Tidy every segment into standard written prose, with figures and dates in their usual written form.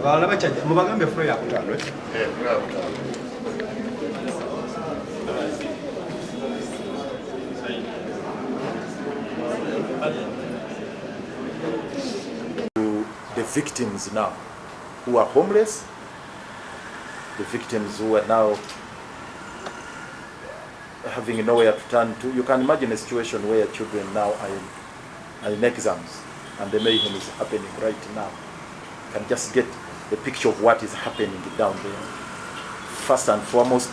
mubagambe flow yakutano. The victims now who are homeless, the victims who are now having nowhere to turn to. You can imagine a situation where children now are in exams and the mayhem is happening right now. You can just get a picture of what is happening down there. First and foremost,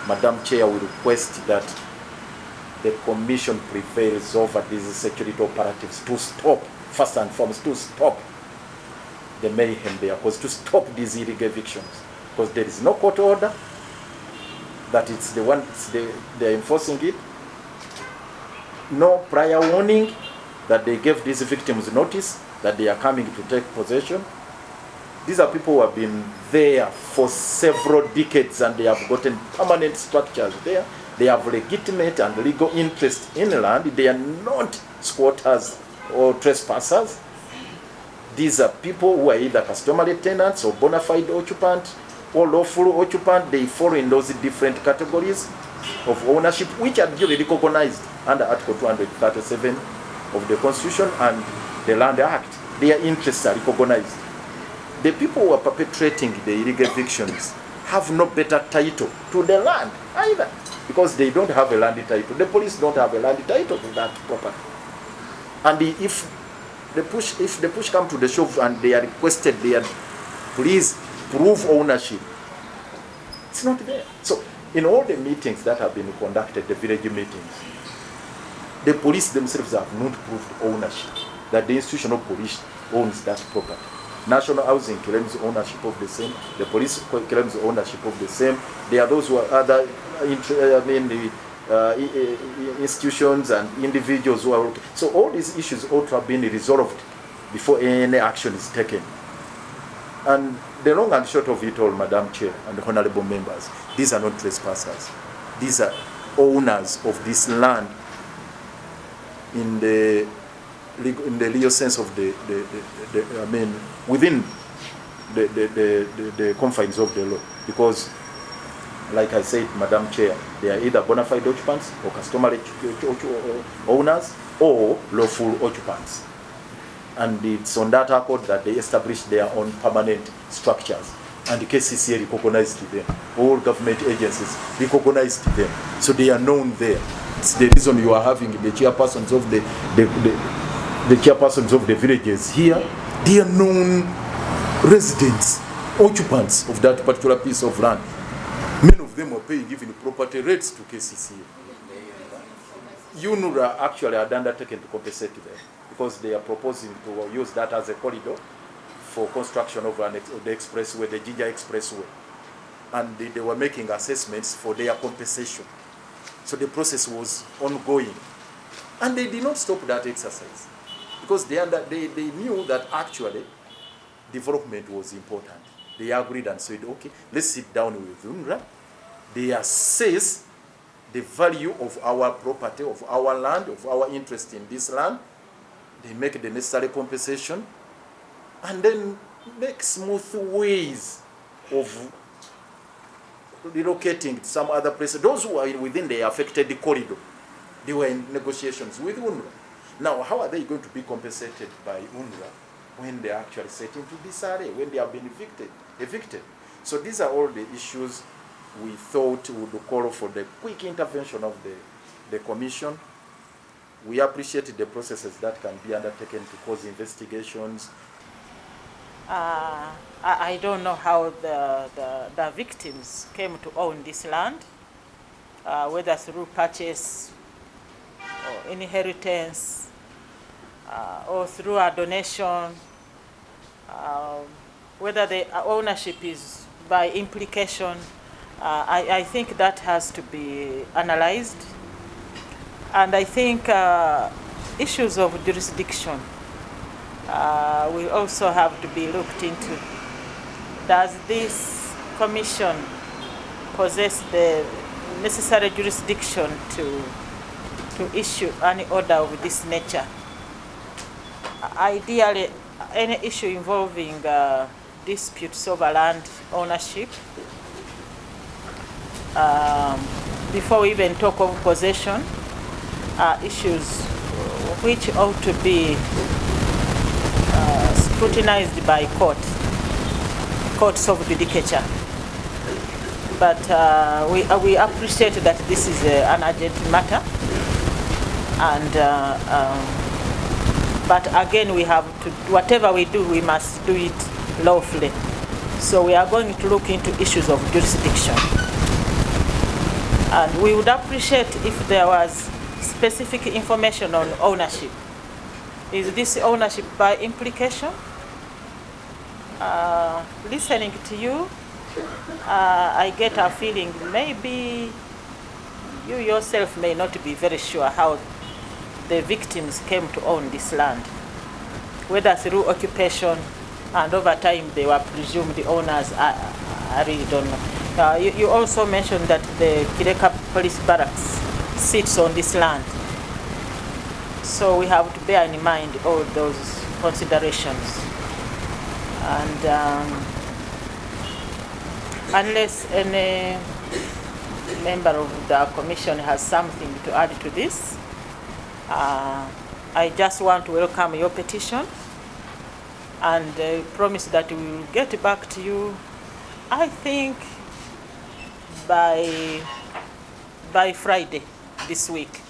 Madam Chair will request that the Commission prevails over these security operatives to stop, first and foremost, to stop the mayhem there, because to stop these illegal evictions, because there is no court order that it's the one they're enforcing it, no prior warning that they gave these victims notice that they are coming to take possession. These are people who have been there for several decades and they have gotten permanent structures there. They have legitimate and legal interest in land. They are not squatters or trespassers. These are people who are either customary tenants or bona fide occupant or lawful occupant. They fall in those different categories of ownership, which are duly recognized under Article 237 of the Constitution and the Land Act. Their interests are recognized. The people who are perpetrating the illegal evictions have no better title to the land either, because they don't have a land title. The police don't have a land title to that property. And if the push come to the shove and they are requested, they are, please prove ownership, it's not there. So in all the meetings that have been conducted, the village meetings, the police themselves have not proved ownership, that the institution of police owns that property. National Housing claims ownership of the same. The police claims ownership of the same. There are those who are other institutions and individuals who are. So all these issues ought to have been resolved before any action is taken. And the long and short of it all, Madam Chair and honorable members, these are not trespassers. These are owners of this land in the legal sense of within the confines of the law, because, like I said, Madam Chair, they are either bona fide occupants or customary owners or lawful occupants, and it's on that accord that they established their own permanent structures, and the KCCA recognized them. All government agencies recognized them, so they are known there. It's the reason you are having the chairpersons of the chairpersons of the villages here. They are known residents, occupants of that particular piece of land. Many of them are paying even property rates to KCCA. Uhrc actually had undertaken to compensate them because they are proposing to use that as a corridor for construction of the expressway, the Ginger Expressway. And they were making assessments for their compensation. So the process was ongoing. And they did not stop that exercise, because they knew that actually development was important. They agreed and said, okay, let's sit down with Uhrc. They assess the value of our property, of our land, of our interest in this land. They make the necessary compensation and then make smooth ways of relocating to some other place. Those who are within the affected corridor, they were in negotiations with Uhrc. Now, how are they going to be compensated by Uhrc when they are actually set into disarray, when they have been evicted? So these are all the issues we thought would call for the quick intervention of the Commission. We appreciate the processes that can be undertaken to cause investigations. I don't know how the victims came to own this land, whether through purchase or inheritance, or through a donation, whether the ownership is by implication. I think that has to be analyzed. And I think issues of jurisdiction will also have to be looked into. Does this commission possess the necessary jurisdiction to issue any order of this nature? Ideally, any issue involving disputes over land ownership. Before we even talk of possession, issues which ought to be scrutinized by courts of judicature. But we appreciate that this is an urgent matter, and but again, we have to, whatever we do, we must do it lawfully. So we are going to look into issues of jurisdiction. And we would appreciate if there was specific information on ownership. Is this ownership by implication? Listening to you, I get a feeling maybe you yourself may not be very sure how the victims came to own this land, whether through occupation and over time they were presumed the owners. I really don't know. You also mentioned that the Kireka Police Barracks sits on this land. So we have to bear in mind all those considerations. And unless any member of the commission has something to add to this, I just want to welcome your petition and promise that we will get back to you, I think, by Friday this week.